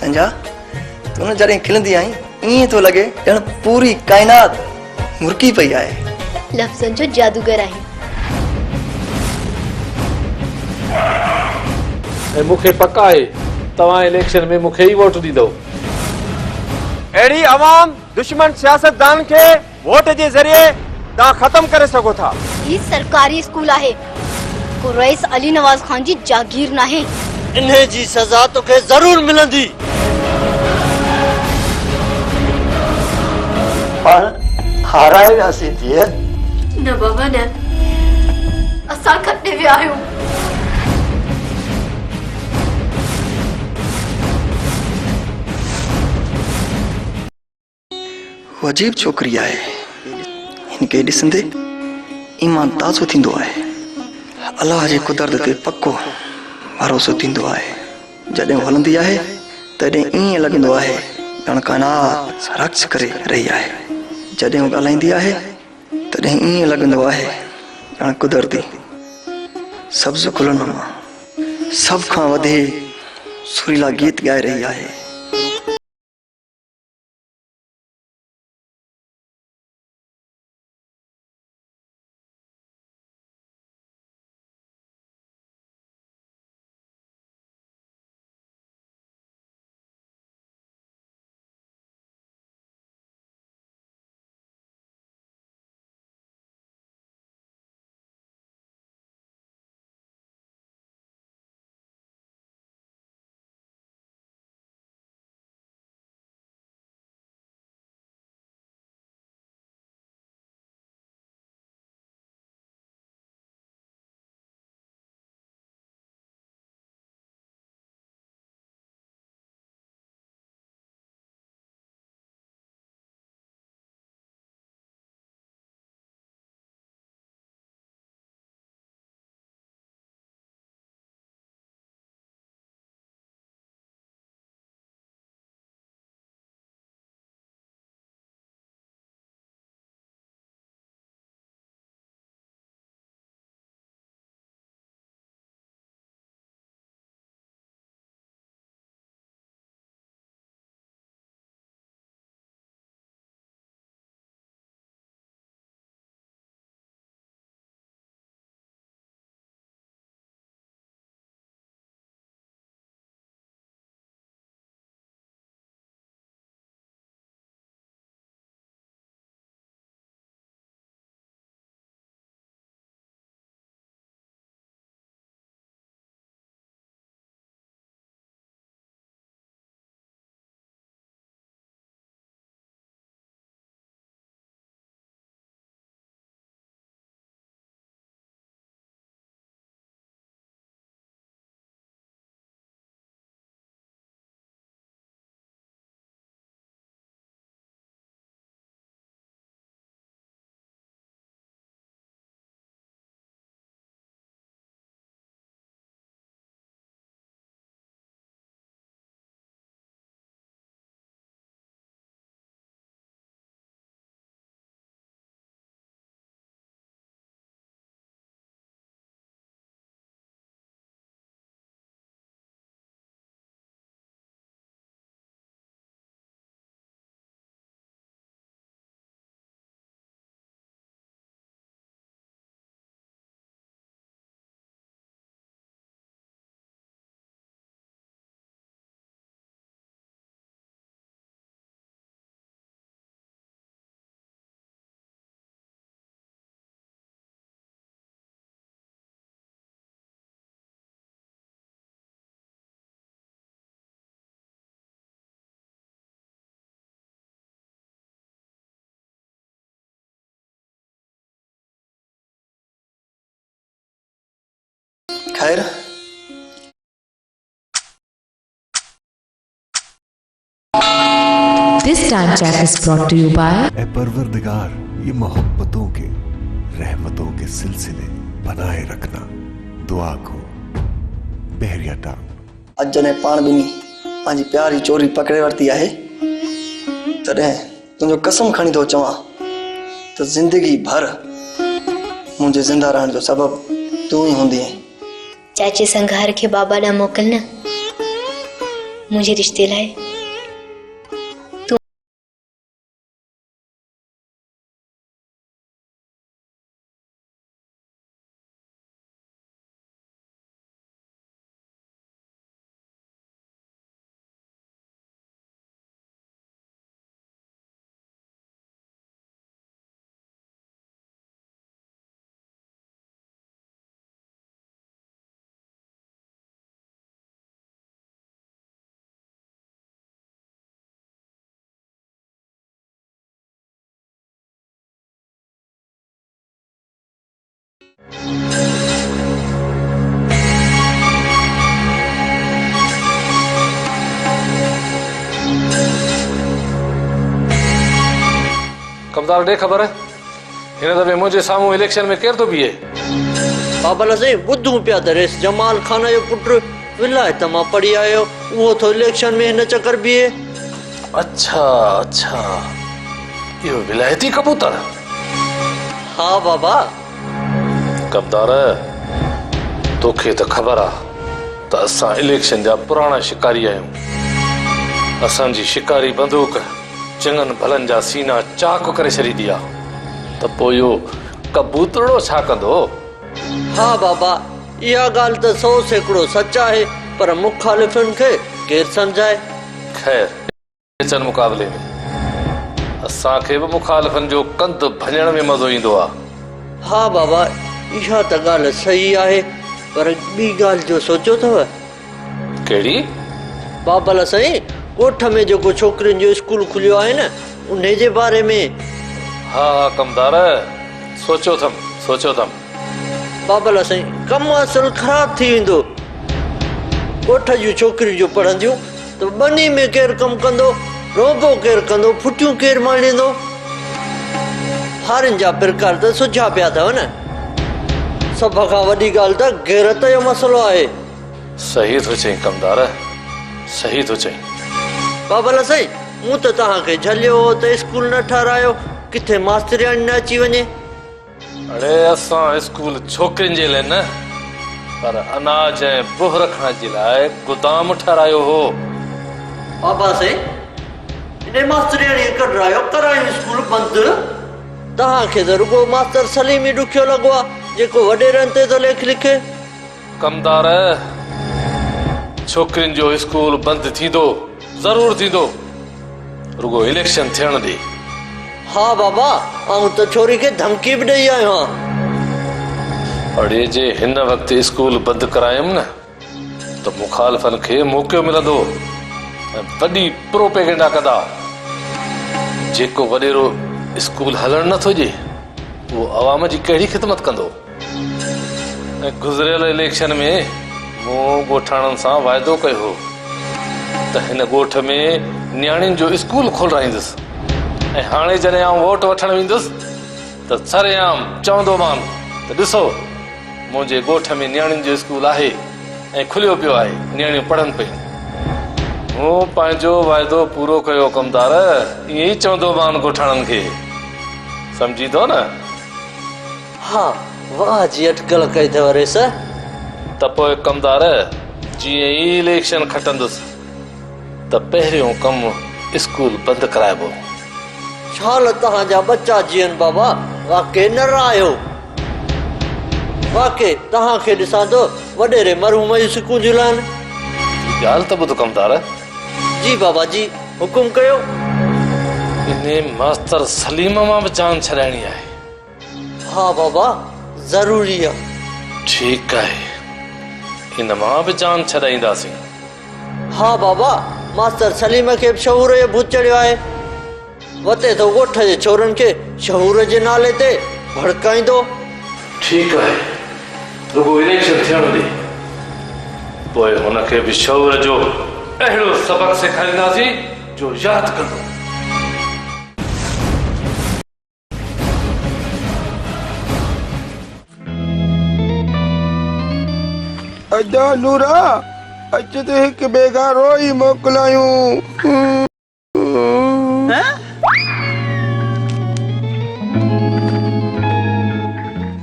संजा तू न जॾहिं खिलंदी आई ईअं थो लॻे ॼण पूरी काइनात मुर्की पई आहे। लफ़्ज़नि जो जादूगर आहे। ऐं मूंखे पक आहे तव्हां इलेक्शन में मूंखे ई वोट ॾींदो। अहिड़ी आवाम दुश्मन सियासतदान खे वोट जे ज़रिए तव्हां ख़त्म करे सघो था। ही सरकारी स्कूल आहे, को रईस अली नवाज़ खान जी जागीर नाहे। इन्हे जी सज़ा तोखे ज़रूर मिलंदी। पाण हाराए वियासीं धीअ। न बाबा न, असां खटे विया आहियूं। वो अजीब छोकरी आहे। इनके ॾिसंदे ईमान ताज़ो थींदो आहे। अल्लाह जे कुदरत ते पक्को भरोसो थींदो आहे। जॾहिं हलंदी आहे तॾहिं ईअं लॻंदो आहे ॼण काइनात रक्स करे रही आहे। जॾहिं हू ॻाल्हाईंदी आहे तॾहिं ईअं लॻंदो आहे ॼण कुदरती सब्ज़ गुलनि मां सभ खां वधीक सुरीला गीत ॻाए रही आहे। खैर This time check is brought to you by ए परवरदिगार, ये मोहब्बतों के रहमतों के सिलसिले बनाए रखना। दुआ को बहरिया टाउन। अज जने पाण बिनी पांजी प्यारी चोरी पकड़े वरती आहे तॾहिं तुंहिंजो कसम खणी थो चवां त जिंदगी भर मुंहिंजे जिंदा रहण जो सबब तू ही हूंदी है। चाचे संघार के बाबा ॾा मोकिल न। मुझे रिश्ते लाए। कमदार ॾे ख़बर हिन दफ़े मुंहिंजे साम्हूं इलेक्शन में केरु थो बीहे? बाबा साईं ॿुधूं पिया त रेस जमाल खान जो पुटु विलायत मां पढ़ी आयो, उहो थो इलेक्शन में हिन चकर बीहे। अच्छा अच्छा, इहो विलायती कबूतर? हा बाबा। कमदार तोखे त ख़बर आहे त असां इलेक्शन जा पुराणा शिकारी आहियूं। असांजी शिकारी बंदूक चङनि भलनि जा सीना चाक करे छॾींदी आहे, त पोइ इहो कबूतरो छा कंदो? हा बाबा, इहा ॻाल्हि त 100% सच आहे, पर मुखालिफ़नि खे केरु सम्झाए। ख़ैर मुक़ाबले में असांखे बि मुखालिफ़नि जो कंध भञण में मज़ो ईंदो आहे। हा बाबा, इहा त ॻाल्हि सही आहे, पर ॿी ॻाल्हि जो सोचियो अथव? कहिड़ी? बाबा साईं, ॻोठ में जेको छोकिरियुनि जो स्कूल खुलियो आहे न, उन जे बारे में। हा कमदार, सोचियो अथमि। बाबा साईं, कमु असुल ख़राब थी वेंदो। ॻोठ जूं छोकिरियूं जो पढ़ंदियूं त बनी में केरु कमु कंदो, रोबो केरु कंदो, फुटियूं केरु माणींदो। हारियुनि जा प्रकार त सुझा पिया अथव न। सभ खां वॾी ॻाल्हि त गैरत जो मसइलो आहे। सही थो चई कमदार, सही थो चई। बाबा साईं, मूं त तव्हांखे झलियो हो त स्कूल न ठारायो, किथे मास्टरियाणी न अची वञे। अड़े असां स्कूल छोकिरियुनि जे लाइ न, पर अनाज ऐं बुह रखण जे लाइ गोदाम ठारायो हो। बाबा साईं, इन मास्टरियाणी कढायो, करायूं स्कूल बंदि। तव्हांखे त रुगो मास्टर सलीम ई ॾुखियो लॻो आहे, जेको वॾेरनि ते थो लेख लिखे। कमदार, छोकिरियुनि जो स्कूल बंदि थींदो, ज़रूर थींदो, रुगो इलेक्शन थियण ॾे। हा बाबा, आऊं त छोरी खे धमकी बि ॾेई आयो आहियां। अड़े जे हिन वक़्तु स्कूल बंदि करायमि न, त मुखालिफ़नि खे मौक़ो मिलंदो ऐं वॾी प्रोपेगेंडा कंदा। जेको वॾेरो स्कूल हलणु नथो ॾे, उहो अवाम जी कहिड़ी ख़िदमत कंदो? ऐं गुज़रियल इलेक्शन में मूं ॻोठाणनि सां वाइदो कयो हो त हिन ॻोठ में नियाणियुनि जो स्कूल खोलाईंदुसि, ऐं हाणे जॾहिं आउं वोट वठणु वेंदुसि त सरेआम चवंदोमान त ॾिसो, मुंहिंजे ॻोठ में नियाणियुनि जो स्कूल आहे ऐं खुलियो पियो आहे, नियाणियूं पढ़नि पियूं। मूं पंहिंजो वाइदो पूरो कयो कमदार, ईअं ई चवंदोमान ॻोठाणनि खे, सम्झी थो न? हा, वाह जी अटकल कई अथव रेस। त पोइ कमदार, जीअं ई इलेक्शन खटंदुसि त पहिरियों कमु स्कूल बंदि कराइबो। छाल तव्हांजा बच्चा जीअनि बाबा, वाकई न रहियो। वाकई तव्हांखे ॾिसां थो वॾेरे मरहूम जूं सिकूं झुलाइनि। ॻाल्हि त ॿुध कमदार। जी बाबा जी, हुकुम कयो। इन मास्तर सलीम मां बि जान छॾाइणी आहे। हा बाबा, ज़रूरी आहे। ठीकु आहे, इन मां बि जान छॾाईंदासीं। हा बाबा, मास्तर सलीम खे बि शहूर जो भूत चढ़ियो आहे। वते थो ॻोठ जे छोरनि खे शहूर जे नाले ते भड़काईंदो। ठीकु आहे, रुगो इलेक्शन थियण ॾे, पोइ हुनखे बि शहूर जो अहिड़ो सबक़ सेखारींदासीं जो यादि कंदो। अजा नूरा, अच त हिकु बेगारो ई मोकिलायूं।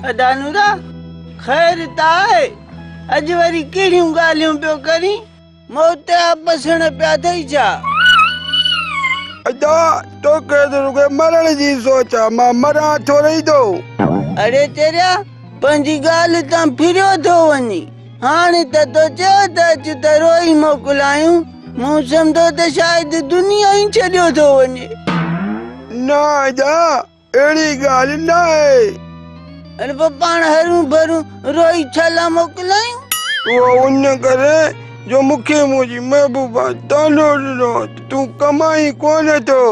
अदा नूरा, ख़ैर त आहे? अॼु वरी कहिड़ियूं ॻाल्हियूं पियो करीं? मौत पसण पिया थई छा? अदा तो के मरण जी सोचा मां मरा थोड़ी दो। अरे तेरिया पंहिंजी ॻाल्हि तां फिरियो थो वञी। हाणे त तो चयो त अच त रोई मोकिलायूं, मूं सम्झो त शायदि दुनिया ई छॾियो थो वञे। ना अदा अहिड़ी ॻाल्हि न आहे। अरे पोइ पाण हरू भरू रोई छला मोकिलायूं? वो उन करे जो मूंखे मुंहिंजी महबूबा तानो ॾिनो तूं कमाई कोन थो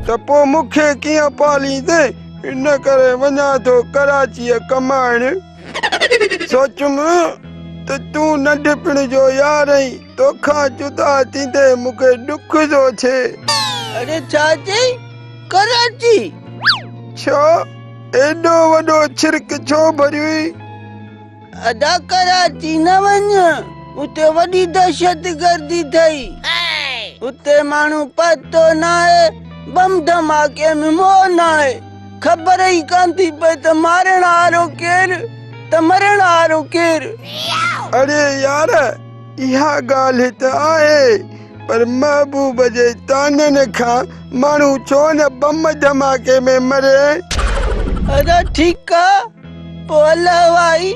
त पोइ मूंखे कीअं पालींदे, इन करे वञा थो कराचीअ कमाइण। सोचुमि त तूं नंढपिण जो यार आहीं, तोखां जुदा थींदे मूंखे दुख थो थिए। अरे छा चई? कराची? छो एॾो वॾो छिरक छो भरियो? अदा कराची न वञ, उते वॾी दहशत गर्दी थई। उते माण्हू पतो न आहे, बम धमाके में मोह न आहे। ख़बर ई कान थी पए त मारण वारो केरु त मरण वारो केरु। अरे यार इहा ॻाल्हि त आहे, पर महबूब जे ताननि खां माण्हू छो न बम धमाके में मरे। अदा ठीकु आहे, पोइ अल्लाह वाई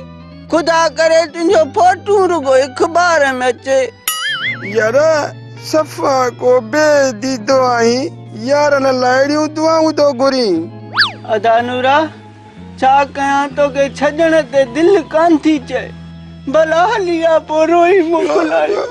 खुदा करे तुंहिंजो फोटू रुगो अखबार में अचे। यार सफ़ा को बेदीदो आहीं, यारनि लाइ अहिड़ियूं दुआऊं थो घुरी। अदा नूरा छा कयां, तोखे छॾण ते दिलि कान थी चए, भला हली आ पोइ रोई मोकिलायो।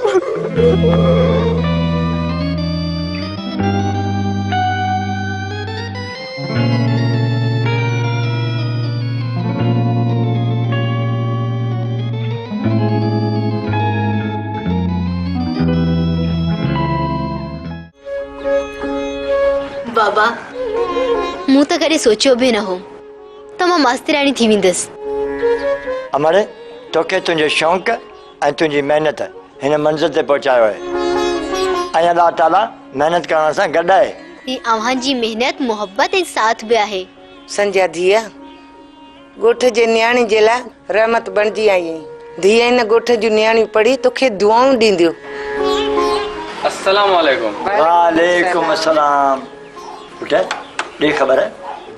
बाबा मूं त कॾहिं सोचियो बि न हो त मां मास्तराणी थी वेंदसि। अमर तोखे तुंहिंजो शौक़ु ऐं तुंहिंजी महिनत हिन मंज़िल ते पहुचायो आहे। ऐं अल्लाह ताला महिनत करण सां गॾु आहे। ही अव्हांजी मेहनत मोहब्बत ऐं साथ बि आहे। संध्या धीअ ॻोठ जे न्याणी जे लाइ रहमत बणिजी आई आहीं। धीअ हिन ॻोठ जूं न्याणियूं पढ़ी तोखे दुआऊं ॾींदियूं। अस्सलाम वालेकुम। वालेकुम अस्सलाम। पुटु ॾे ख़बर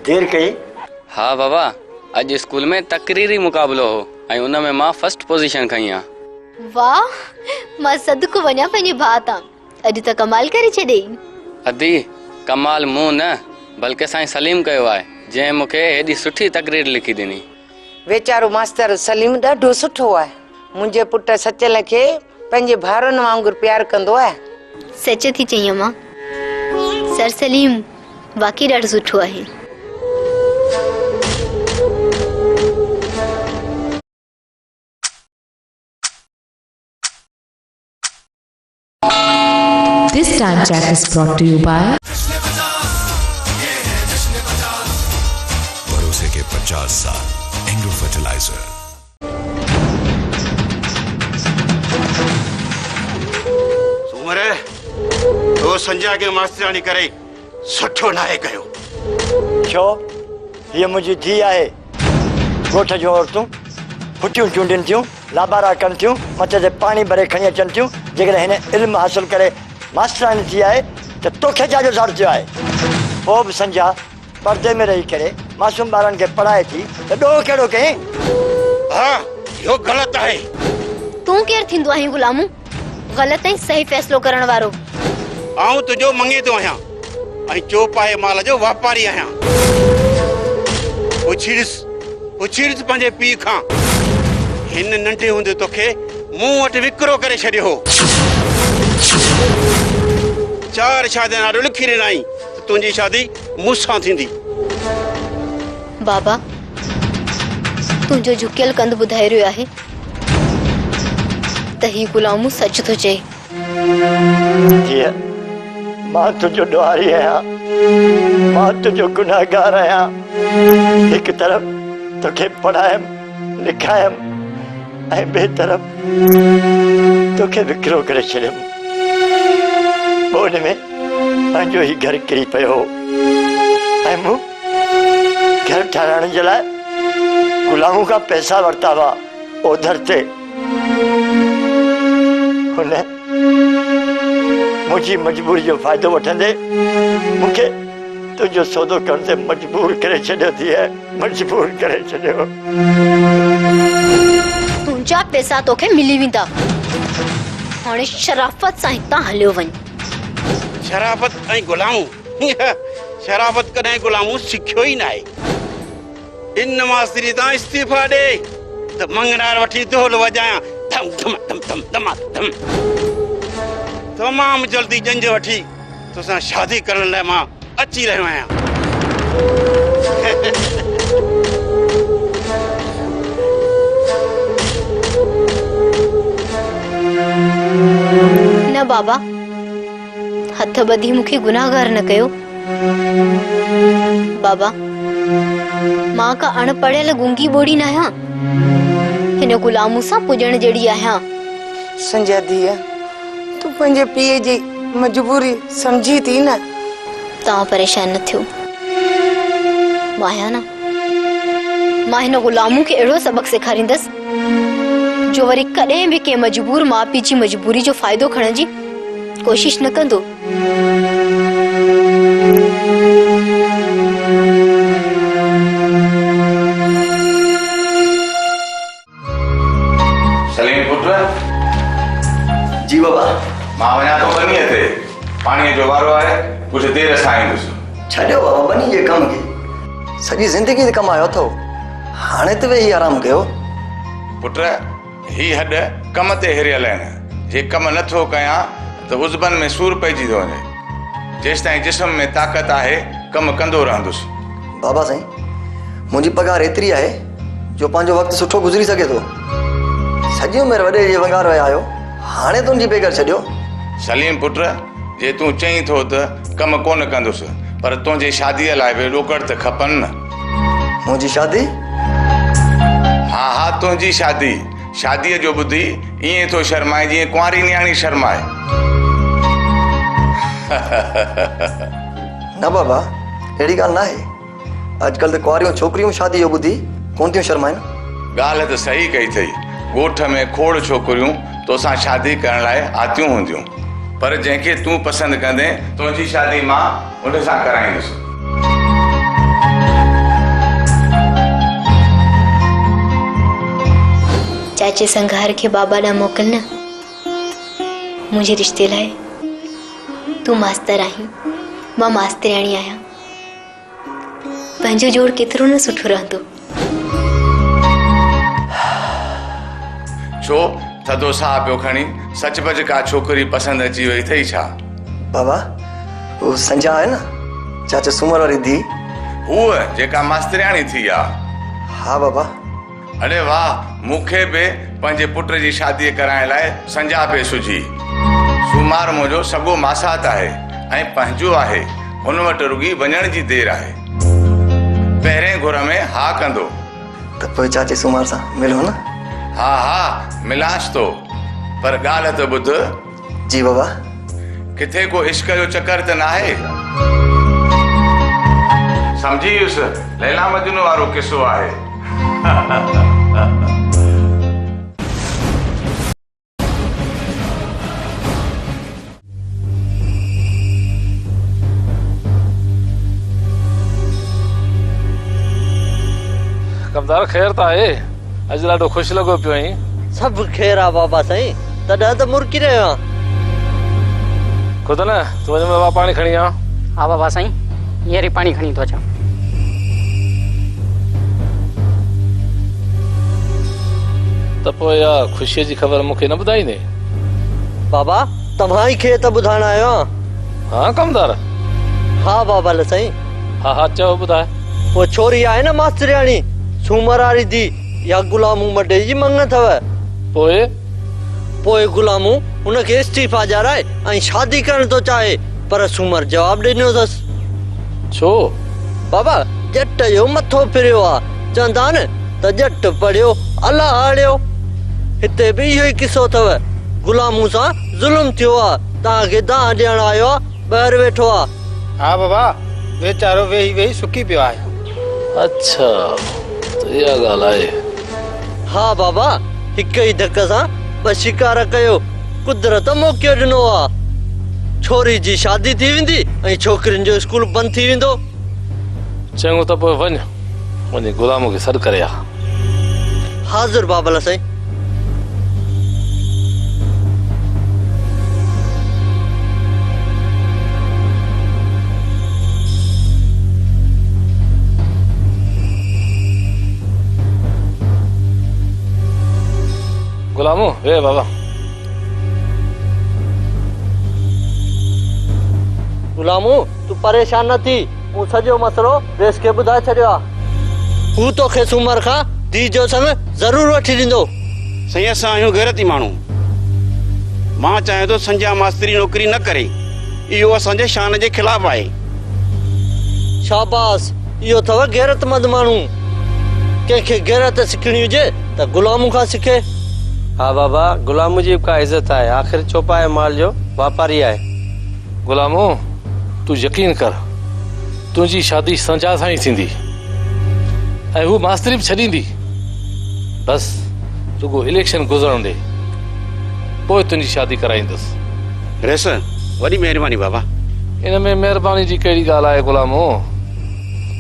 देर कई? हाँ बाबा, अॼु स्कूल में तकरीरी मुक़ाबलो हो ऐं उन में मां फर्स्ट पोजीशन खई आहे। वाह, मां सदको वञा पंहिंजे भाउ तां, अॼु त कमाल करे छॾई। अदी कमाल मूं न बल्कि साईं सलीम कयो आहे, जंहिं मूंखे हेॾी सुठी तकरीर लिखी ॾिनी। वेचारो मास्टर सलीम ॾाढो सुठो आहे। मुंहिंजे पुट सचल खे पंहिंजे भाउरनि वांगुरु प्यार कंदो आहे। सच थी चई अम्मा, सर सलीम वाकई ॾाढो सुठो आहे। This time check is brought to you by भरोसे के 50 साल एंग्रो फर्टिलाइजर। सुमरे तो संजय के मास्टरानी करे सुठो नाहे कयो। छो ये मुंहिंजी धीउ आहे। ॻोठ जूं औरतूं फुटियूं चूंडियुनि थियूं, लाबारा कनि थियूं, मथे ते पाणी भरे खणी अचनि थियूं। जेकॾहिं हिन इल्मु हासिलु करे मास्टरानी थी आहे त तोखे छा जो ज़रूरत आहे? पोइ बि संजा पर्दे में रही करे मासूम ॿारनि खे पढ़ाए थी त ॾोह कहिड़ो कहीं? हाँ इहो ग़लति आहे। तूं केरु थींदो आहीं गुलामू, ग़लति ऐं सही फ़ैसिलो करण वारो? आऊं तुंहिंजो मंगे थो आहियां ऐं चौपाए माल जो वापारी आहियां। पुछीड़िस पंहिंजे पीउ खां, हिन नंढे हूंदे तोखे मूं वटि विकिरो करे छॾियो हो। 4 शादियुनि नालो लिखी ॾिनई त तुंहिंजी शादी मूंसां थींदी। बाबा तुंहिंजो झुकियल कंध ॿुधाए रहियो आहे त ही गुलामू सच थो चए। धीअ मां तुंहिंजो ॾुआरी आहियां, मां तुंहिंजो गुनाहगार आहियां। हिकु तरफ़ तोखे पढ़ायमि लिखायमि ऐं ॿिए तरफ़ तोखे विकिरो करे छॾियमि। पोइ हुन में पंहिंजो ई घर किरी पियो ऐं मूं घर ठाहिराइण जे लाइ गुलामू खां पैसा वरिता हुआ ओधर ते। हुन मुंहिंजी मजबूरी जो फ़ाइदो वठंदे मूंखे तुंहिंजो सौदो करण ते मजबूर करे छॾियो थी मजबूर करे छॾियो। तुंहिंजा पैसा तोखे मिली वेंदा। हाणे शराफ़त सां हितां हलियो वञ। शराफ़त ऐं गुलामू शराफ़त कॾहिं गुलामू सिखियो ई न आहे। इन मास्तरी तां इस्तीफ़ा ॾे त मंगनार वठी ढोल वॼायां धम धम धम धम धमा धम। तमामु जल्दी जंज वठी तोसां शादी करण लाइ मां अची रहियो आहियां। न बाबा, हथ ॿधी मूंखे गुनाहगार न कयो। बाबा, मां का अणपढ़ियल गूंगी ॿोड़ी न आहियां। हिन गुलामू सां पुॼण जहिड़ी आहियां। संजय धीअ, तूं पंहिंजे पीउ जी मजबूरी समझी थी न। तव्हां परेशान न थियो। मां आहियां न। मां हिन गुलामू खे अहिड़ो सबक सेखारींदसि जो वरी कॾहिं बि कंहिं मजबूर माउ पीउ जी मजबूरी जो फ़ाइदो खणण जी कोशिश न कंदो। सलीम पुट। जी बाबा। मां वञा थो बनीअ ते। पाणीअ जो वारो आहे, कुझु देरि सां ईंदुसि। छॾियो बाबा बनी जे कम खे। सॼी ज़िंदगी ते कमायो अथव, हाणे त वेही आराम कयो। पुट, ही हॾ कम ते हिरियल आहिनि। जे कम नथो कयां त उज़बन में सूर पइजी थो वञे। जेसि ताईं जिस्म में ताक़त आहे कम कंदो रहंदुसि। बाबा साईं, मुंहिंजी पघार एतिरी आहे जो पंहिंजो वक़्तु सुठो गुज़री सघे थो। सॼी उमिरि वॾे जे वंगार विया आहियो, हाणे तुंहिंजी बेगर छॾियो। सलीम पुट, जे तूं चईं थो त कम कोन कंदुसि, पर तुंहिंजी शादीअ लाइ बि ॾोकड़ त खपनि न। मुंहिंजी शादी? हा हा, तुंहिंजी शादी। शादीअ जो ॿुधी ईअं थो शर्माए जीअं कुंवारी न्याणी शर्माए। न बाबा, अहिड़ी ॻाल्हि न आहे। अॼुकल्ह त कुंवारियूं छोकिरियूं शादी जो ॿुधी कोन थियूं शर्माइनि। ॻाल्हि त सही कई अथई। ॻोठ में खोड़ छोकिरियूं तोसां शादी करण लाइ आतियूं हूंदियूं, पर जंहिंखे तूं पसंदि कंदे तुंहिंजी शादी मां उन सां कराईंदुसि। चाचे संघार के बाबा ॾांहुं मोकिल न। मुंहिंजे रिश्ते लाइ तूं मास्तर आहीं, मां मास्तरियाणी आहियां। पंहिंजो जोड़ केतिरो न सुठो रहंदो। छो थधो साह पियो खणी सचपच का छोकिरी पसंदि अची वई अथई छा? बाबा, वो संजा आहे न, चाचा सूमर वारी धी। उहा जेका मास्तरियाणी थी आहे? हा बाबा। अरे वाह, मूंखे बि पंहिंजे पुट जी शादी कराइण लाइ संजा पे सुझी। सूमार मुंहिंजो सॻो मासात आहे ऐं पंहिंजो आहे। हुन वटि रुगी वञण जी देरि आहे। पहिरें घुर में हा कंदो। त पोइ चाचे सूमार सां मिलो न? हा हा, मिलांसि थो, पर ॻाल्हि त ॿुध। जी बाबा। किथे को इश्क जो चक्कर त न आहे? समझी वियुसि, लैला मजनू वारो किस्सो आहे। कमदार ख़ैर त आहे? अॼु ॾाढो ख़ुशि लॻो पियो आहीं। सभु ख़ैर आहे बाबा साईं, तॾहिं त मुरकी रहियो आहियां। खुद न तूं वञ, बाबा पाणी खणी आ। हा बाबा साईं, हींअर ई पाणी खणी थो अचां। त पोइ इहा ख़ुशीअ जी ख़बर मूंखे न ॿुधाईंदे? बाबा, तव्हां ई खे त ॿुधाइण आयो आहियां। हा कमदार? हा बाबा साईं। हा हा, चओ ॿुधाए। वो छोरी आहे न मास्तरियाणी, सूमर वारी धी, या गुलामू मटे जी मंग अथव। पोइ गुलामू उनखे इस्तीफ़ा ॾियाराए ऐं शादी करण थो चाहे, पर सूमर जवाब ॾिनो अथसि। छो? बाबा, जट जो मथो फिरियो आहे। चवंदा न त जट पढ़ियो अलाह आड़ियो। हिते बि इहो ई किस्सो अथव। गुलामू सां ज़ुल्म थियो आहे। तव्हांखे दाह ॾियण आयो आहे, ॿाहिरि वेठो आहे। हा बाबा, वेचारो वेही वेही सुकी पियो आहे। अच्छा, त इहा ॻाल्हि आहे। हा बाबा, हिक ई धक सां ॿ शिकार कयो। कुदरत मौक़ो ॾिनो आहे। छोरी जी शादी थी वेंदी ऐं छोकिरियुनि जो स्कूल बंदि थी वेंदो। चङो त पोइ वञी गुलाम खे सॾु करे आ। हाज़िर बाबल साईं। गुलामो वे बाबा। गुलामू तू परेशान न थी, मूं सॼो मसलो रेस खे ॿुधाए छॾियो आहे। हू तोखे सूमर खां धी जो संग ज़रूर वठी ॾींदो। साईं असां आहियूं गैरती माण्हू। मां चाहियां थो संजय मास्तरी नौकरी न करे, इहो असांजे शान जे ख़िलाफ़ आहे। शाबाश, इहो अथव गैरतमंद माण्हू। कंहिंखे गैरत सिखणी हुजे त गुलामू खां सिखे। हाँ बाबा, गुलामू जी का इज्जत है, आखिर चौपाए माल जो व्यापारी है। गुलामो तू यकीन कर, तुझी शादी संजा सां ई थींदी ऐं हू मास्तरी बि छॾींदी। बस रुगो इलेक्शन गुज़रण दे, पोइ तुंहिंजी शादी कराईंदुसि। रेस वॾी महिरबानी बाबा। इन में महिरबानी जी कहिड़ी ॻाल्हि आहे गुलामो।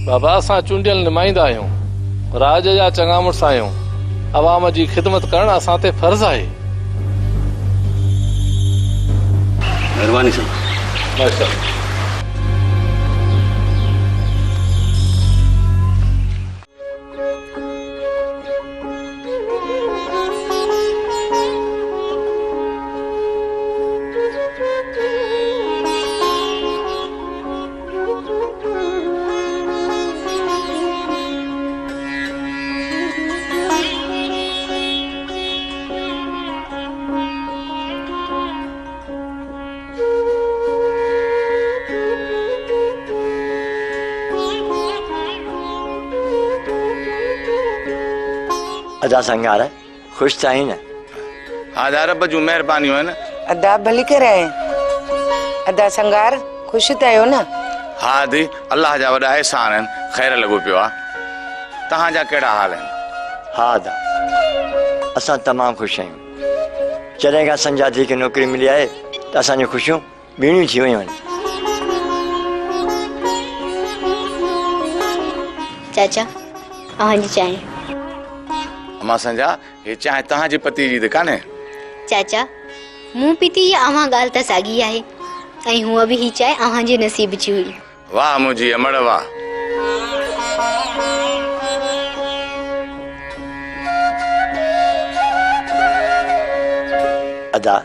बाबा असां चूंडियल नुमाइंदा आहियूं, राज जा चङा मुड़ुस आहियूं। अवाम जी ख़िदमत करणु असां ते फर्ज़ आहे। महिरबानी साईं। माशाअल्लाह। अदा संगार खुश चाहिए न। आधा रब जूं महिरबानियूं आहिनि। अदा भली कराए। अदा संगार खुश त आहियो न? हा दी, अल्लाह जा वॾा एहसान आहिनि, ख़ैर लॻो पियो आहे। तव्हांजा कहिड़ा हाल आहिनि? हा अदा, असां तमामु ख़ुशि आहियूं। जॾहिं खां संजा धी खे नौकरी मिली आहे त असांजूं ख़ुशियूं ॿीणियूं थी वियूं आहिनि। चाचा अव्हांजी चांहि। अम्मा संजा, हे चांहि तव्हांजे पति जी त कान्हे? चाचा मूं पीती ये अव्हां ॻाल्हि त साॻी आहे ऐं हूअ बि ही चांहि अव्हांजे नसीब जी हुई। वाह मुंहिंजी अमड़ वाह। अदा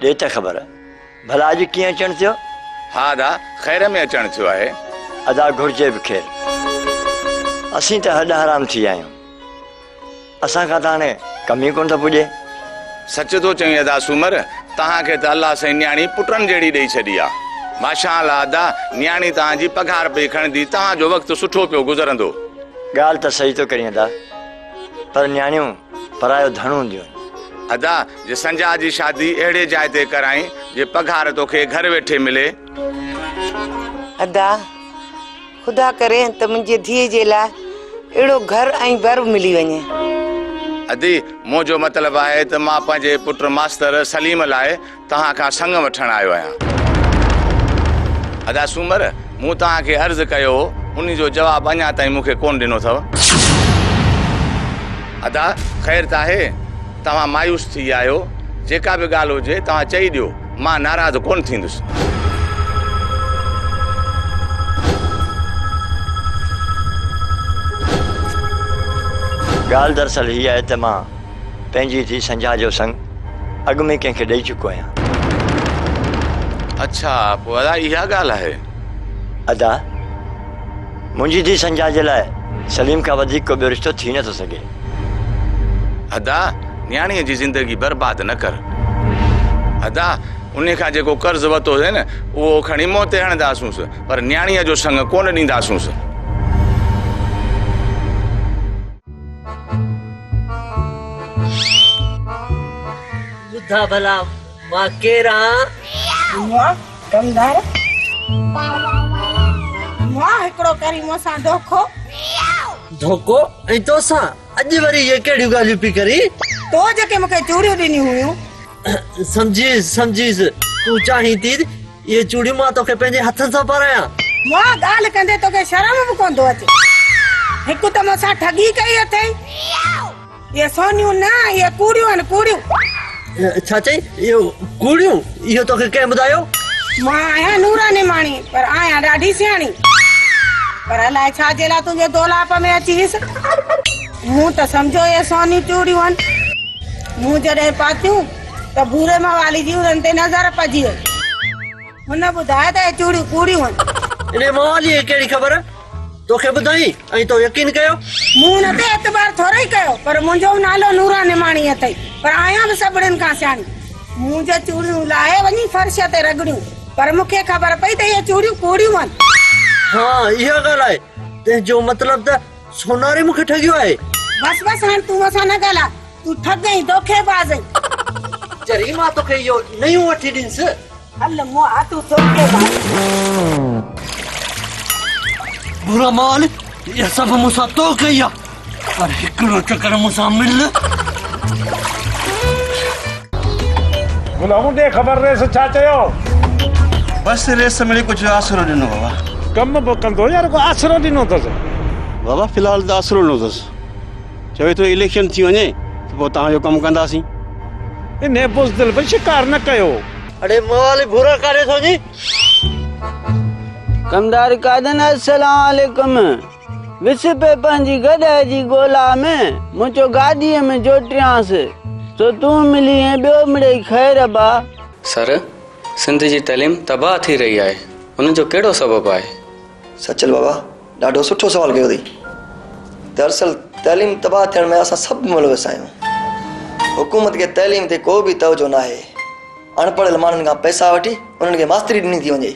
ॾे त ख़बर, भला अॼु कीअं अचणु थियो? हा अदा, ख़ैर में अचणु थियो आहे। अदा घुर्जे बि ख़ैर, असीं त हॾ हराम थी विया आहियूं। असांखां त हाणे कम ई कोन थो पुॼे। सच थो चईं अदा सूमर, तव्हांखे त अल्लाह साईं न्याणी पुटनि जहिड़ी ॾेई छॾी आहे। माशाअल्लाह अदा, न्याणी तव्हांजी पघार पई खणंदी, तव्हांजो वक़्तु सुठो पियो गुज़रंदो। ॻाल्हि त सही थो करीं अदा, पर न्याणियूं परायो धन हूंदियूं आहिनि। अदा जे संजा जी शादी अहिड़े जाइ ते कराई जे पघार तोखे घर वेठे मिले। अदा ख़ुदा करे त मुंहिंजे धीअ जे लाइ अहिड़ो घर ऐं बर मिली वञे। अदी मुंहिंजो मतिलबु आहे त मां पंहिंजे पुट मास्तर सलीम लाइ तव्हां खां संग वठण आयो आहियां। अदा सूमर, मूं तव्हांखे अर्ज़ु कयो, उन जो जवाबु अञा ताईं मूंखे कोन ॾिनो अथव। अदा ख़ैर त आहे, तव्हां मायूस थी आहियो। जेका बि ॻाल्हि हुजे तव्हां चई ॾियो, मां नाराज़ कोन थींदुसि। ॻाल्हि दरअसल हीअ आहे त मां पंहिंजी धीउ संजा जो संग अॻु में कंहिंखे ॾेई चुको आहियां। अच्छा, पोइ अदा इहा ॻाल्हि आहे। अदा मुंहिंजी धीउ संजा जे लाइ सलीम खां वधीक को ॿियो रिश्तो थी नथो सघे। अदा न्याणीअ जी ज़िंदगी बर्बाद न कर। अदा उन खां जेको कर्ज़ वरितोसीं न, उहो खणी मुंहं ते हणंदासूंसि, पर न्याणीअ जो संग कोन ॾींदासूंसि। ॿुधा भला मां केरु आहियां? कमदार मां हिकिड़ो करी मूंसां धोखो ऐं तोसां अॼु वरी इहे कहिड़ियूं ॻाल्हियूं पई करी? तो जेके मूंखे चूड़ियूं ॾिनियूं हुयूं समझीस तू चाही थी ये चूड़ी मां तोखे पंहिंजे हथनि सां पारायां। मां ॻाल्हि कंदे तोखे शर्म बि कोन थो अचे। हिकु त मूंसां ठगी कई अथई, ये सोनियूं न ये कूड़ियूं आहिनि कूड़ियूं। छा चई इहो कूड़ियूं? इहो तोखे कंहिं ॿुधायो? मां आहियां नूरानी माणी पर आहियां ॾाढी सियाणी, पर अलाए छा जे लाइ तुंहिंजे दोलाप में अचीस। मूं त सम्झो ये सोनी चूड़ियूं आहिनि। मूं जॾहिं पातियूं त भूरे मवाली जी उन्हनि ते नज़र पइजी वई। हुन ॿुधाए त ये चूड़ियूं कूड़ियूं आहिनि। इन मवाली कहिड़ी ख़बर तोखे ॿुधाई ऐं तो यकीन कयो? मूं न ते एतबार थोरो ई कयो, पर मुंहिंजो नालो नूरानी माणी अथई, पर आहियां बि सभिनीनि खां सियाणी। मूं जे चूड़ियूं लाहे वञी फर्श ते रगड़ियूं, पर मूंखे ख़बर पई त ये चूड़ियूं कूड़ियूं आहिनि। हाँ इहा ॻाल्हि आहे, तंहिंजो मतिलब त सोनारी मूंखे ठगियो आहे। बस बस हाणे तूं मूंसां न ॻाल्हाए, तूं ठगई धोखेबाज़ आई। जरी मां तोखे इहो नयूं वठी ॾींदुसि। हल मुआ तूं धोखेबाज़। बुरा माल ये सब मूंसां तो कई आहे, पर हिकिड़ो चकर मूंसां मिल। गुलामू दे ख़बर रेस छा चयो? बस रेस मिली कुझु आसरो ॾिनो बाबा। कम बि कंदो यार, को आसरो ॾिनो अथसि? बाबा फ़िलहाल त आसरो ॾिनो अथसि, चवे थो इलेक्शन थी वञे त पोइ तव्हांजो कमु कंदासीं। इन बुज़दिल बि शिकार न कयो। अरे मवाली बुरा काॾे थो वञे? कमदार कादन अस्सलाम वालेकुम। विस पे पंहिंजी गॾ जी ॻोल्हा में मुंहिंजो गाॾीअ में जोटियांसि, तो तूं मिली ऐं ॿियो मिड़ेई ख़ैर बा। सर सिंध जी तइलीम तबाह थी रही आहे, उनजो कहिड़ो सबबु आहे? सचल बाबा ॾाढो सुठो सवाल कयो अथई। दरअसल तइलीम तबाह थियण में असां सभु मुलविस आहियूं। हुकूमत खे तइलीम ते को बि तवजो न आहे। अनपढ़ियल माण्हुनि खां पैसा वठी उन्हनि खे मास्तरी ॾिनी थी वञे।